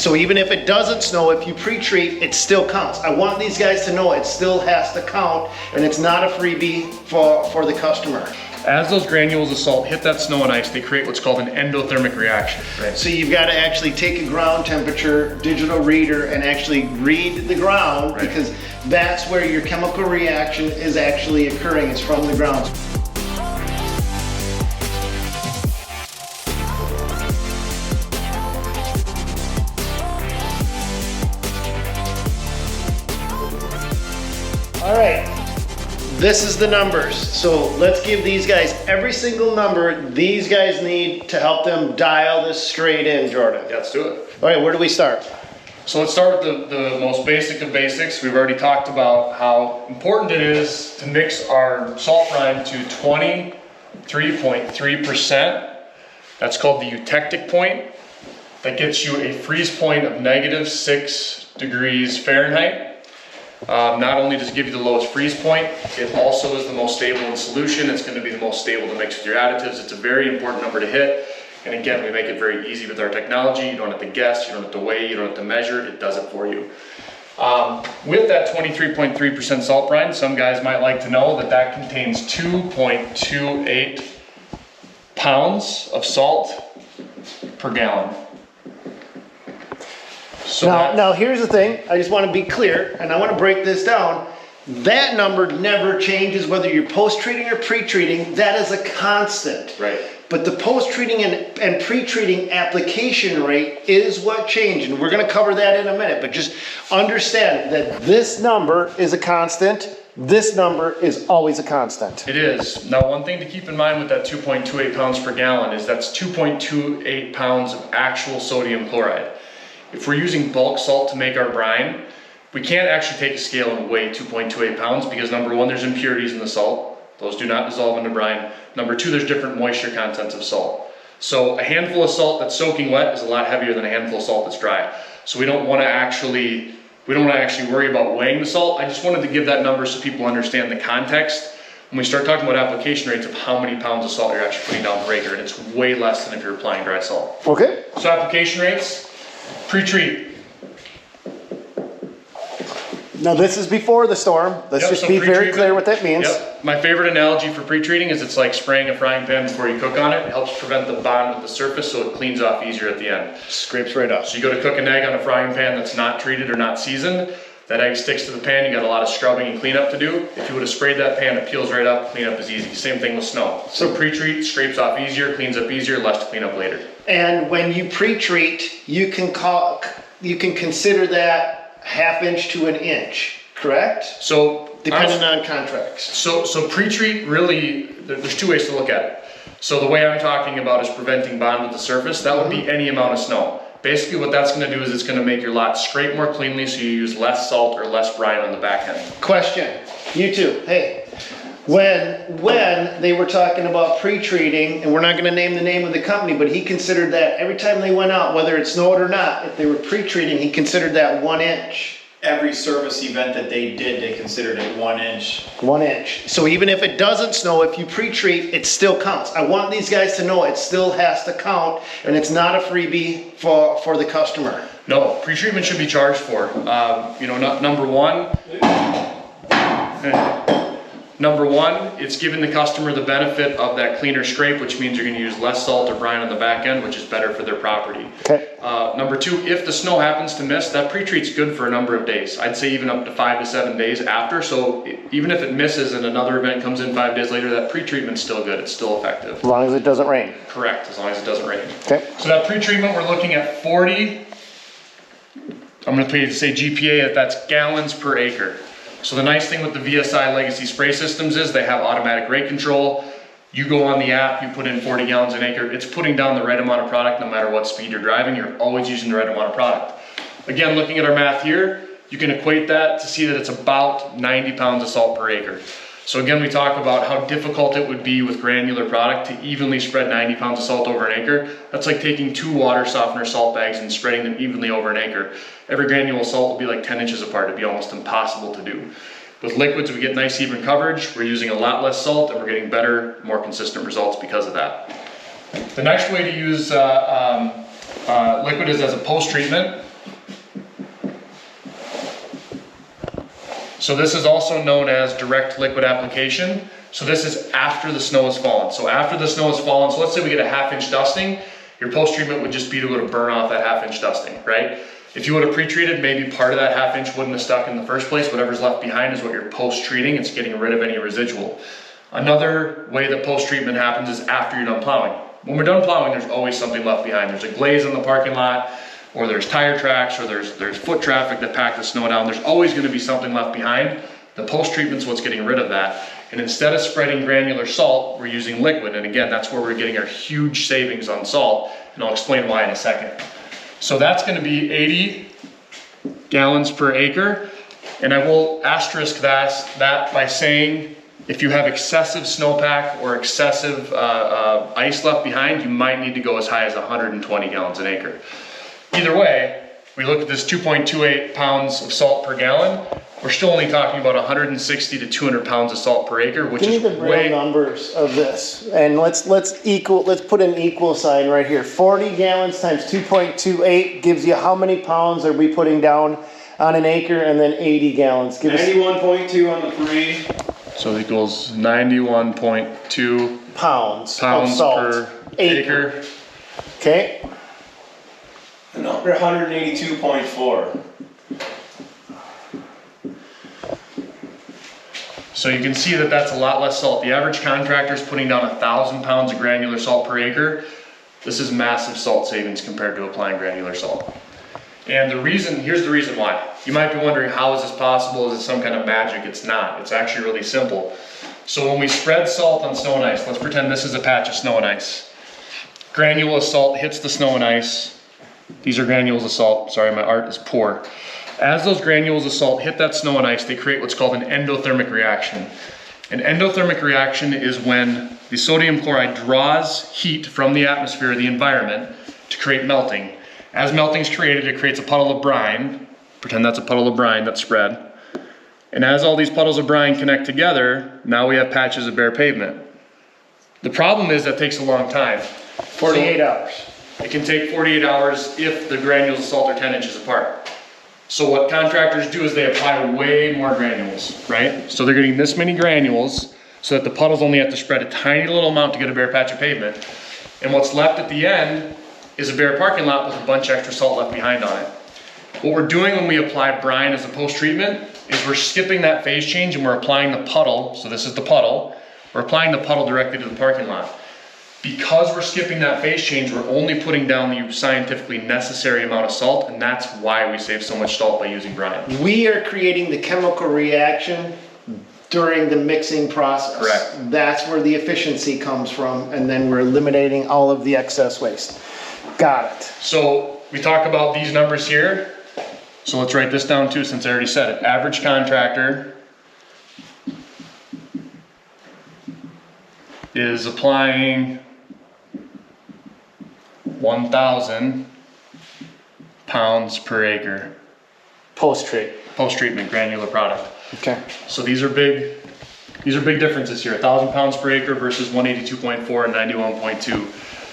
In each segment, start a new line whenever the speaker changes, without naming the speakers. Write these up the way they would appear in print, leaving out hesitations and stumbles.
So even if it doesn't snow, if you pre-treat, it still counts. I want these guys to know it still has to count, and it's not a freebie for the customer.
As those granules of salt hit that snow and ice, they create what's called an endothermic reaction.
Right. So you've got to actually take a ground temperature digital reader and actually read the ground, right, because that's where your chemical reaction is actually occurring. It's from the ground. All right. This is the numbers. So let's give these guys every single number these guys need to help them dial this straight in, Jordan.
Yeah, let's do it.
All right, where do we start?
So let's start with the most basic of basics. We've already talked about how important it is to mix our salt brine to 23.3%. That's called the eutectic point. That gets you a freeze point of -6 degrees Fahrenheit. Not only does it give you the lowest freeze point, it also is the most stable in solution. It's going to be the most stable to mix with your additives. It's a very important number to hit. And again, we make it very easy with our technology. You don't have to guess, you don't have to weigh, you don't have to measure. It does it for you. With that 23.3% salt brine, some guys might like to know that that contains 2.28 pounds of salt per gallon. So
now here's the thing, I just want to be clear, and I want to break this down. That number never changes whether you're post-treating or pre-treating. That is a constant.
Right.
But the post-treating and pre-treating application rate is what changed, and we're going to cover that in a minute. But just understand that this number is a constant. This number is always a constant.
It is. Now, one thing to keep in mind with that 2.28 pounds per gallon is that's 2.28 pounds of actual sodium chloride. If we're using bulk salt to make our brine, we can't actually take a scale and weigh 2.28 pounds because number one, there's impurities in the salt. Those do not dissolve into brine. Number two, there's different moisture contents of salt. So a handful of salt that's soaking wet is a lot heavier than a handful of salt that's dry. So we don't want to actually worry about weighing the salt. I just wanted to give that number so people understand the context when we start talking about application rates of how many pounds of salt you're actually putting down per acre, and it's way less than if you're applying dry salt.
Okay.
So application rates. Pre-treat.
Now this is before the storm. Let's just be very clear what that means.
Yep. My favorite analogy for pre-treating is it's like spraying a frying pan before you cook on it. It helps prevent the bond with the surface so it cleans off easier at the end.
Scrapes right up.
So you go to cook an egg on a frying pan that's not treated or not seasoned. That egg sticks to the pan, you got a lot of scrubbing and cleanup to do. If you would have sprayed that pan, it peels right up, cleanup is easy. Same thing with snow. So pre-treat, scrapes off easier, cleans up easier, less to clean up later.
And when you pre-treat, you can consider that 1/2 inch to 1 inch, correct?
So
depending on contracts.
So pre-treat really, there's two ways to look at it. So the way I'm talking about is preventing bond with the surface. That would be any amount of snow. Basically what that's going to do is it's going to make your lot scrape more cleanly so you use less salt or less brine on the back end.
Question, you two, hey, when they were talking about pre-treating, and we're not going to name the name of the company, but he considered that every time they went out, whether it snowed or not, if they were pre-treating, he considered that 1 inch.
Every service event that they did, they considered it 1 inch.
1 inch. So even if it doesn't snow, if you pre-treat, it still counts. I want these guys to know it still has to count, and it's not a freebie for the customer.
No, pre-treatment should be charged for. Number one, it's giving the customer the benefit of that cleaner scrape, which means you're going to use less salt or brine on the back end, which is better for their property.
Okay.
Number two, if the snow happens to miss, that pre-treat's good for a number of days. I'd say even up to 5 to 7 days after. So even if it misses and another event comes in 5 days later, that pre-treatment's still good. It's still effective.
As long as it doesn't rain.
Correct, as long as it doesn't rain.
Okay.
So that pre-treatment, we're looking at 40, I'm going to say GPA, that's gallons per acre. So the nice thing with the VSI legacy spray systems is they have automatic rate control. You go on the app, you put in 40 gallons an acre, it's putting down the right amount of product no matter what speed you're driving, you're always using the right amount of product. Again, looking at our math here, you can equate that to see that it's about 90 pounds of salt per acre. So again, we talk about how difficult it would be with granular product to evenly spread 90 pounds of salt over an acre. That's like taking 2 water softener salt bags and spreading them evenly over an acre. Every granule of salt will be like 10 inches apart. It'd be almost impossible to do. With liquids, we get nice even coverage. We're using a lot less salt and we're getting better, more consistent results because of that. The next way to use liquid is as a post-treatment. So this is also known as direct liquid application. So this is after the snow has fallen. So after the snow has fallen, so let's say we get a 1/2 inch dusting, your post-treatment would just be to go to burn off that 1/2 inch dusting, right? If you would have pre-treated, maybe part of that 1/2 inch wouldn't have stuck in the first place. Whatever's left behind is what you're post-treating. It's getting rid of any residual. Another way that post-treatment happens is after you're done plowing. When we're done plowing, there's always something left behind. There's a glaze in the parking lot, or there's tire tracks, or there's foot traffic that pack the snow down. There's always gonna be something left behind. The post-treatment's what's getting rid of that. And instead of spreading granular salt, we're using liquid. And again, that's where we're getting our huge savings on salt. And I'll explain why in a second. So that's gonna be 80 gallons per acre. And I will asterisk that by saying, if you have excessive snowpack or excessive ice left behind, you might need to go as high as 120 gallons an acre. Either way, we look at this 2.28 pounds of salt per gallon. We're still only talking about 160 to 200 pounds of salt per acre, which
Give me
is
the real
way.
numbers of this, and let's put an equal sign right here. 40 gallons times 2.28 gives you how many pounds are we putting down on an acre, and then 80 gallons. Give us
91.2 on the parade.
So it equals 91.2
pounds of
pounds
salt
per acre.
Okay,
And under 182.4.
So you can see that that's a lot less salt. The average contractor is putting down 1,000 pounds of granular salt per acre. This is massive salt savings compared to applying granular salt. And here's the reason why. You might be wondering, how is this possible? Is it some kind of magic? It's not. It's actually really simple. So when we spread salt on snow and ice, let's pretend this is a patch of snow and ice. Granule of salt hits the snow and ice. These are granules of salt. Sorry, my art is poor. As those granules of salt hit that snow and ice, they create what's called an endothermic reaction. An endothermic reaction is when the sodium chloride draws heat from the atmosphere or the environment to create melting. As melting is created, it creates a puddle of brine. Pretend that's a puddle of brine that's spread. And as all these puddles of brine connect together, now we have patches of bare pavement. The problem is that takes a long time.
48 hours.
It can take 48 hours if the granules of salt are 10 inches apart. So what contractors do is they apply way more granules, right? So they're getting this many granules so that the puddles only have to spread a tiny little amount to get a bare patch of pavement. And what's left at the end is a bare parking lot with a bunch of extra salt left behind on it. What we're doing when we apply brine as a post-treatment is we're skipping that phase change and we're applying the puddle. So this is the puddle. We're applying the puddle directly to the parking lot. Because we're skipping that phase change, we're only putting down the scientifically necessary amount of salt, and that's why we save so much salt by using brine.
We are creating the chemical reaction during the mixing process.
Correct.
That's where the efficiency comes from, and then we're eliminating all of the excess waste. Got it.
So we talk about these numbers here. So let's write this down too, since I already said it. Average contractor is applying 1,000 pounds per acre.
Post-treat.
Post-treatment granular product.
Okay.
So these are big differences here. 1,000 pounds per acre versus 182.4 and 91.2.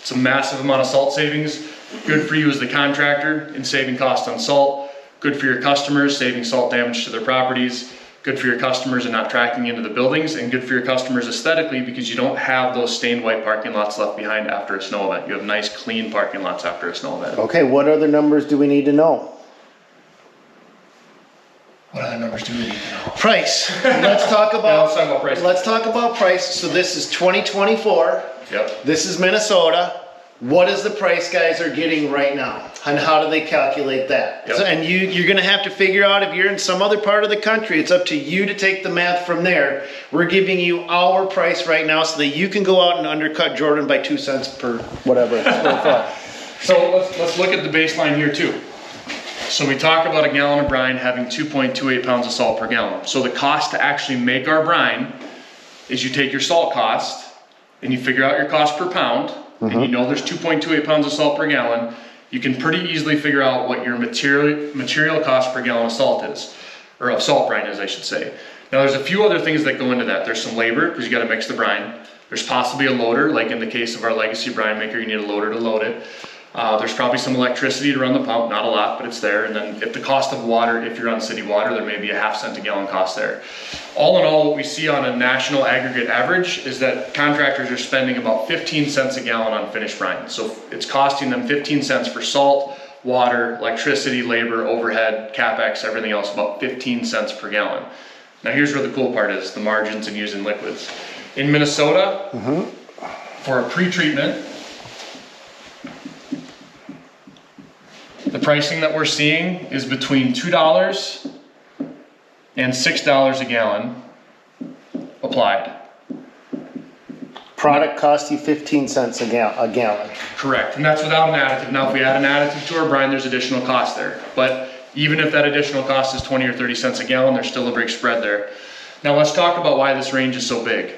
It's a massive amount of salt savings. Good for you as the contractor in saving costs on salt. Good for your customers, saving salt damage to their properties. Good for your customers and not tracking into the buildings, and good for your customers aesthetically because you don't have those stained white parking lots left behind after a snow event. You have nice clean parking lots after a snow event.
Okay, what other numbers do we need to know?
What other numbers do we need to know?
Price. Let's talk
Yeah,
about,
let's talk about price.
let's talk about price. So this is 2024.
Yep.
This is Minnesota. What is the price guys are getting right now? And how do they calculate that?
Yep.
So, and you're gonna have to figure out if you're in some other part of the country, it's up to you to take the math from there. We're giving you our price right now so that you can go out and undercut Jordan by 2 cents per whatever.
So let's look at the baseline here too. So we talk about a gallon of brine having 2.28 pounds of salt per gallon. So the cost to actually make our brine is you take your salt cost and you figure out your cost per pound, and you know there's 2.28 pounds of salt per gallon. You can pretty easily figure out what your material cost per gallon of salt is, or of salt brine is, I should say. Now there's a few other things that go into that. There's some labor, because you gotta mix the brine. There's possibly a loader, like in the case of our legacy brine maker, you need a loader to load it. There's probably some electricity to run the pump, not a lot, but it's there. And then if the cost of water, if you're on city water, there may be a half-cent a gallon cost there. All in all, what we see on a national aggregate average is that contractors are spending about 15 cents a gallon on finished brine. So it's costing them 15 cents for salt, water, electricity, labor, overhead, CapEx, everything else, about 15 cents per gallon. Now here's where the cool part is, the margins and using liquids. In Minnesota, for a pre-treatment, the pricing that we're seeing is between $2 and $6 a gallon applied.
Product costs you 15 cents a gallon.
Correct, and that's without an additive. Now, if we add an additive to our brine, there's additional cost there. But even if that additional cost is 20 or 30 cents a gallon, there's still a big spread there. Now, let's talk about why this range is so big.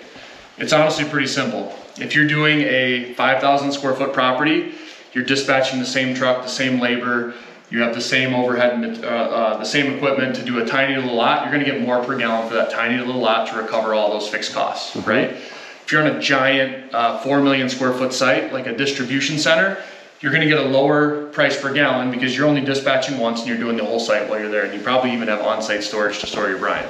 It's honestly pretty simple. If you're doing a 5,000 square foot property, you're dispatching the same truck, the same labor, you have the same overhead, the same equipment to do a tiny little lot, you're gonna get more per gallon for that tiny little lot to recover all those fixed costs, right? If you're on a giant 4 million square foot site, like a distribution center, you're gonna get a lower price per gallon because you're only dispatching once and you're doing the whole site while you're there, and you probably even have on-site storage to store your brine.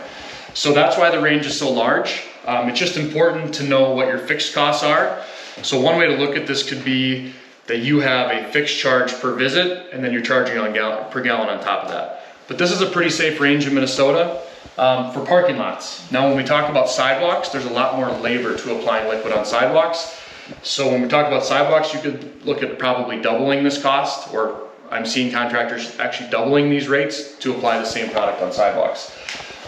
So that's why the range is so large. It's just important to know what your fixed costs are. So one way to look at this could be that you have a fixed charge per visit and then you're charging on per gallon on top of that. But this is a pretty safe range in Minnesota for parking lots. Now when we talk about sidewalks, there's a lot more labor to applying liquid on sidewalks. So when we talk about sidewalks, you could look at probably doubling this cost, or I'm seeing contractors actually doubling these rates to apply the same product on sidewalks.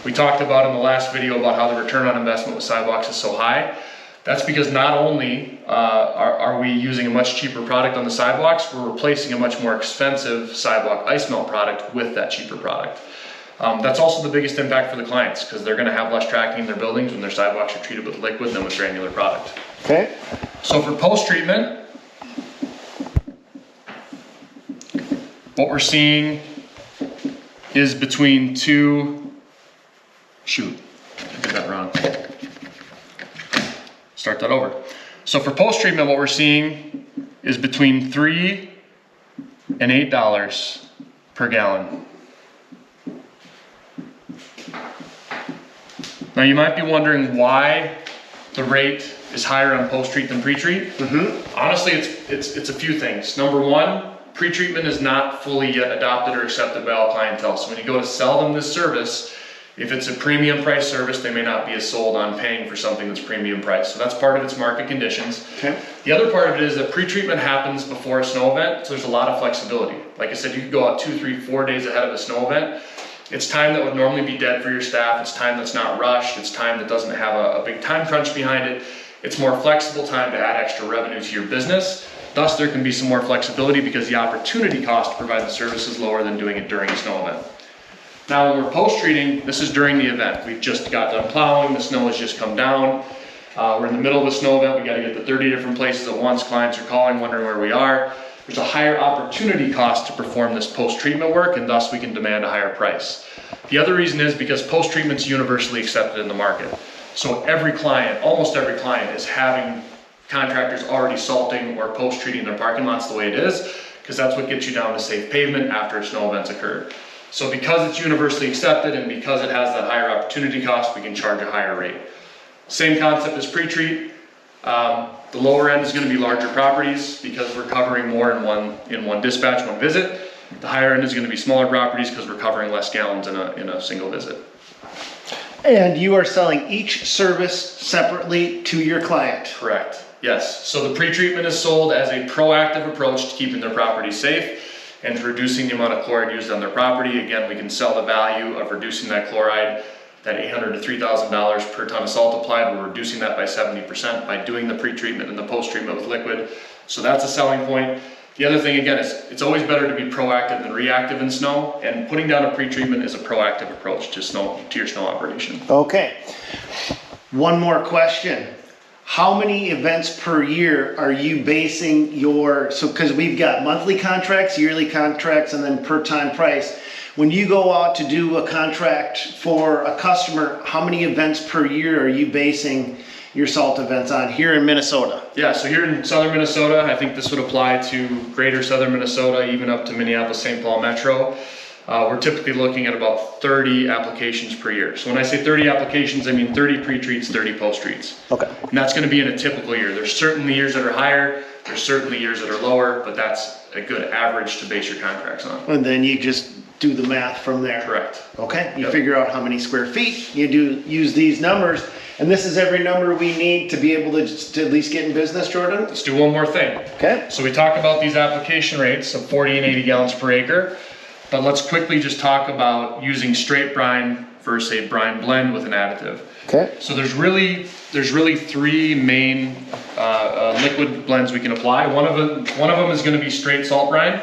We talked about in the last video about how the return on investment with sidewalks is so high. That's because not only are we using a much cheaper product on the sidewalks, we're replacing a much more expensive sidewalk ice melt product with that cheaper product. That's also the biggest impact for the clients because they're going to have less tracking in their buildings when their sidewalks are treated with liquid than with granular product.
Okay.
So for post-treatment, what we're seeing is between shoot, I did that wrong. Start that over. So for post-treatment, what we're seeing is between $3 and $8 per gallon. Now you might be wondering why the rate is higher on post-treat than pre-treat. Honestly, it's a few things. Number one, pre-treatment is not fully yet adopted or accepted by all clientele. So when you go to sell them this service, if it's a premium price service, they may not be as sold on paying for something that's premium price. So that's part of its market conditions.
Okay.
The other part of it is that pre-treatment happens before a snow event, so there's a lot of flexibility. Like I said, you could go out 2, 3, 4 days ahead of a snow event. It's time that would normally be dead for your staff. It's time that's not rushed. It's time that doesn't have a big time crunch behind it. It's more flexible time to add extra revenue to your business. Thus, there can be some more flexibility because the opportunity cost to provide the service is lower than doing it during a snow event. Now, when we're post-treating, this is during the event. We've just got done plowing, the snow has just come down. We're in the middle of a snow event, we gotta get to 30 different places at once. Clients are calling, wondering where we are. There's a higher opportunity cost to perform this post-treatment work, and thus we can demand a higher price. The other reason is because post-treatment's universally accepted in the market. So every client, almost every client, is having contractors already salting or post-treating their parking lots the way it is, because that's what gets you down to safe pavement after a snow event's occurred. So because it's universally accepted and because it has that higher opportunity cost, we can charge a higher rate. Same concept as pre-treat. The lower end is going to be larger properties because we're covering more in one dispatch, one visit. The higher end is going to be smaller properties because we're covering less gallons in a single visit.
And you are selling each service separately to your client.
Correct. Yes. So the pre-treatment is sold as a proactive approach to keeping their property safe and to reducing the amount of chloride used on their property. Again, we can sell the value of reducing that chloride, that $800 to $3,000 per ton of salt applied. We're reducing that by 70% by doing the pre-treatment and the post-treatment with liquid. So that's a selling point. The other thing, again, is it's always better to be proactive than reactive in snow, and putting down a pre-treatment is a proactive approach to your snow operation.
Okay. One more question. How many events per year are you basing because we've got monthly contracts, yearly contracts, and then per time price. When you go out to do a contract for a customer, how many events per year are you basing your salt events on here in Minnesota?
Yeah, so here in southern Minnesota, I think this would apply to greater southern Minnesota, even up to Minneapolis, St. Paul metro. We're typically looking at about 30 applications per year. So when I say 30 applications, I mean 30 pre-treats, 30 post-treats.
Okay.
And that's gonna be in a typical year. There's certainly years that are higher, there's certainly years that are lower, but that's a good average to base your contracts on.
And then you just do the math from there.
Correct.
Okay, you
Yep.
figure out how many square feet, you use these numbers, and this is every number we need to be able to just to at least get in business, Jordan?
Let's do one more thing.
Okay.
So we talked about these application rates of 40 and 80 gallons per acre, but let's quickly just talk about using straight brine versus a brine blend with an additive.
Okay.
So there's really three main liquid blends we can apply. One of them is going to be straight salt brine.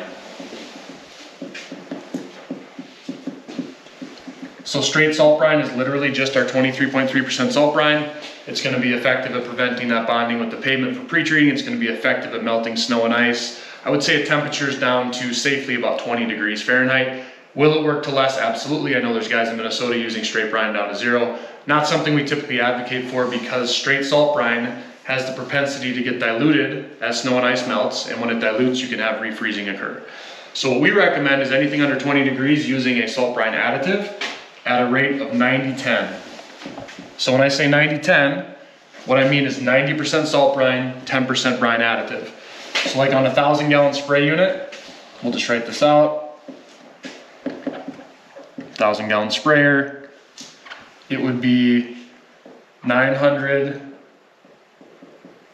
So straight salt brine is literally just our 23.3% salt brine. It's going to be effective at preventing that bonding with the pavement for pre-treating. It's going to be effective at melting snow and ice. I would say at temperatures down to safely about 20 degrees Fahrenheit. Will it work to less? Absolutely. I know there's guys in Minnesota using straight brine down to 0. Not something we typically advocate for because straight salt brine has the propensity to get diluted as snow and ice melts, and when it dilutes, you can have refreezing occur. So what we recommend is anything under 20 degrees using a salt brine additive at a rate of 90-10. So when I say 90-10, what I mean is 90% salt brine, 10% brine additive. So like on a 1,000 gallon spray unit, we'll just write this out. 1,000 gallon sprayer, it would be 900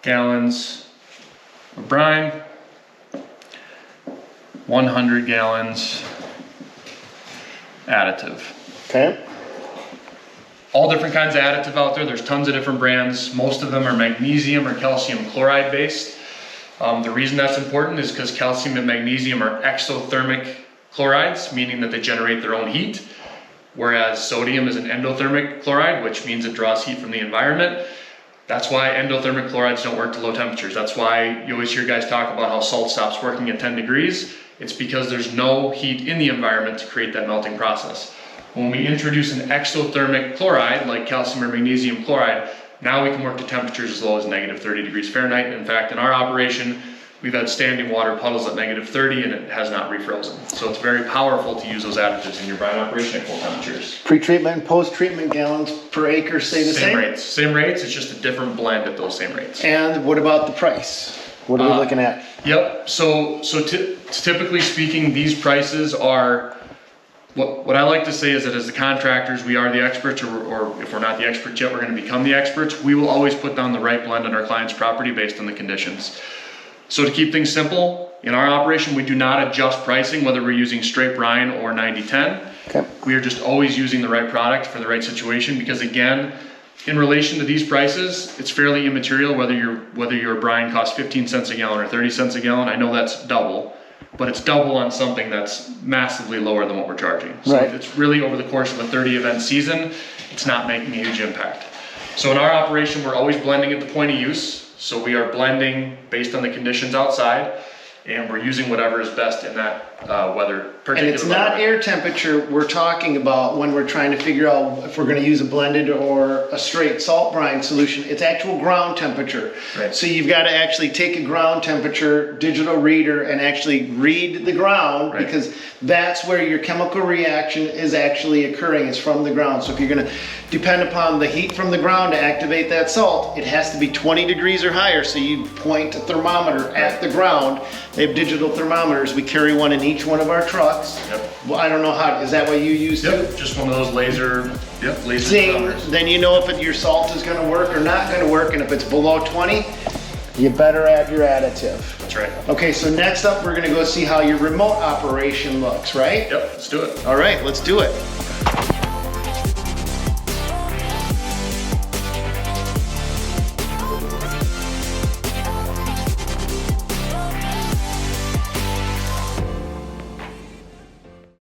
gallons of brine, 100 gallons additive.
Okay.
All different kinds of additive out there. There's tons of different brands. Most of them are magnesium or calcium chloride based. The reason that's important is because calcium and magnesium are exothermic chlorides, meaning that they generate their own heat, whereas sodium is an endothermic chloride, which means it draws heat from the environment. That's why endothermic chlorides don't work to low temperatures. That's why you always hear guys talk about how salt stops working at 10 degrees. It's because there's no heat in the environment to create that melting process. When we introduce an exothermic chloride, like calcium or magnesium chloride, now we can work to temperatures as low as negative 30 degrees Fahrenheit. In fact, in our operation, we've had standing water puddles at negative 30 and it has not refrozen. So it's very powerful to use those additives in your brine operation at cold temperatures.
Pre-treatment and post-treatment gallons per acre stay the same?
Same rates, it's just a different blend at those same rates.
And what about the price? What are we looking at?
Yep, so typically speaking, these prices are, what I like to say is that as the contractors, we are the experts, or if we're not the experts yet, we're gonna become the experts. We will always put down the right blend on our client's property based on the conditions. So to keep things simple, in our operation, we do not adjust pricing, whether we're using straight brine or 90-10.
Okay.
We are just always using the right product for the right situation, because again, in relation to these prices, it's fairly immaterial whether your brine costs 15 cents a gallon or 30 cents a gallon. I know that's double, but it's double on something that's massively lower than what we're charging. So
Right.
it's really over the course of a 30 event season, it's not making a huge impact. So in our operation, we're always blending at the point of use. So we are blending based on the conditions outside, and we're using whatever is best in that weather, particular
And it's not
weather.
air temperature we're talking about when we're trying to figure out if we're gonna use a blended or a straight salt brine solution. It's actual ground temperature.
Right.
So you've gotta actually take a ground temperature digital reader and actually read the ground,
Right.
because that's where your chemical reaction is actually occurring, is from the ground. So if you're gonna depend upon the heat from the ground to activate that salt, it has to be 20 degrees or higher. So you point a thermometer at the ground. They have digital thermometers. We carry one in each one of our trucks.
Yep.
Well, I don't know how, is that what you use too?
Yep, just one of those laser
Zing,
thermometers.
then you know if your salt is gonna work or not gonna work, and if it's below 20, you better add your additive.
That's right.
Okay, so next up, we're gonna go see how your remote operation looks, right?
Yep, let's do it.
All right, let's do it.